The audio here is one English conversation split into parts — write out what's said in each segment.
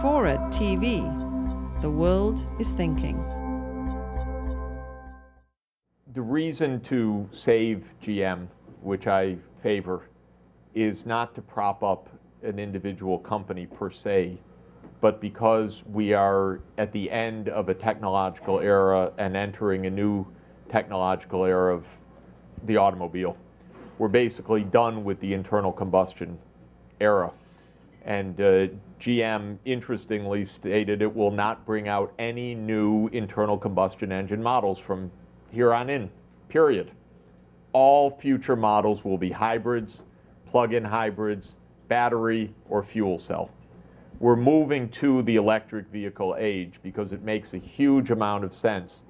FORA.tv. The world is thinking. The reason to save GM, which I favor, is not to prop up an individual company per se, but because we are at the end of a technological era and entering a new technological era of the automobile. We're basically done with the internal combustion era. And GM, interestingly stated, it will not bring out any new internal combustion engine models from here on in, period. All future models will be hybrids, plug-in hybrids, battery, or fuel cell. We're moving to the electric vehicle age because it makes a huge amount of sense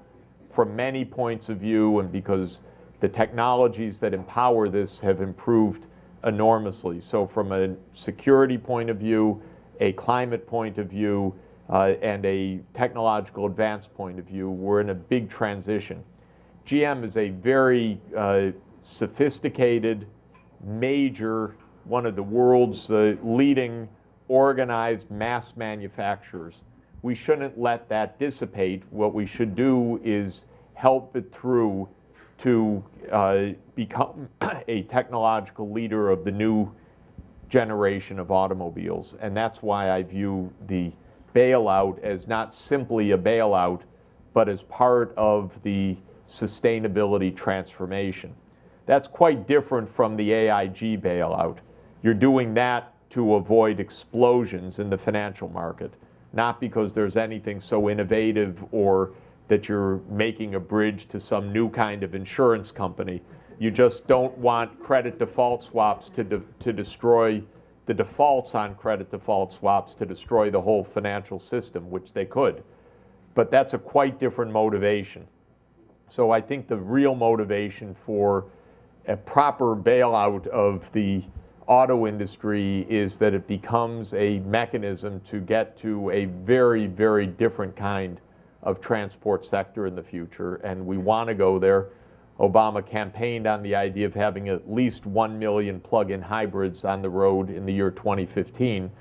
from many points of view, and because the technologies that empower this have improved enormously. So from a security point of view, a climate point of view, and a technological advance point of view, we're in a big transition. GM is a very sophisticated, major, one of the world's leading organized mass manufacturers. We shouldn't let that dissipate. What we should do is help it through to become a technological leader of the new generation of automobiles. And that's why I view the bailout as not simply a bailout, but as part of the sustainability transformation. That's quite different from the AIG bailout. You're doing that to avoid explosions in the financial market, not because there's anything so innovative or that you're making a bridge to some new kind of insurance company. You just don't want credit default swaps to destroy the defaults on credit default swaps, to destroy the whole financial system, which they could. But that's a quite different motivation. So I think the real motivation for a proper bailout of the auto industry is that it becomes a mechanism to get to a very, very different kind of transport sector in the future, and we want to go there. Obama campaigned on the idea of having at least 1 million plug-in hybrids on the road in the year 2015.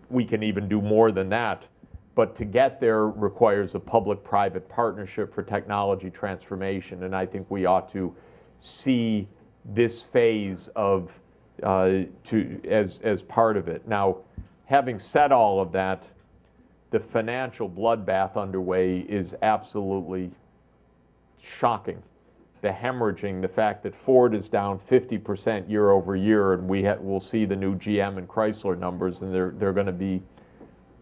We can even do more than that, but to get there requires a public-private partnership for technology transformation, and I think we ought to see this phase of as part of it. Now, having said all of that, the financial bloodbath underway is absolutely shocking. The hemorrhaging, the fact that Ford is down 50% year over year, and we'll see the new GM and Chrysler numbers, and they're going to be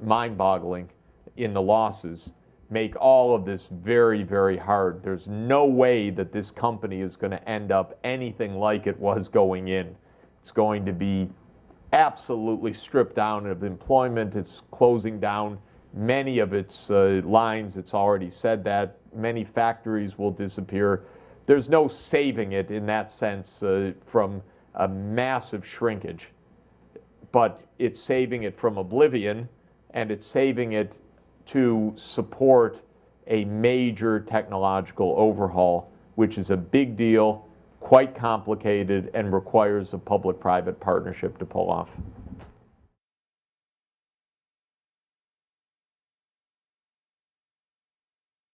mind-boggling in the losses, make all of this very, very hard. There's no way that this company is going to end up anything like it was going in. It's going to be absolutely stripped down of employment. It's closing down many of its lines. It's already said that. Many factories will disappear. There's no saving it in that sense from a massive shrinkage. But it's saving it from oblivion, and it's saving it to support a major technological overhaul, which is a big deal, quite complicated, and requires a public-private partnership to pull off.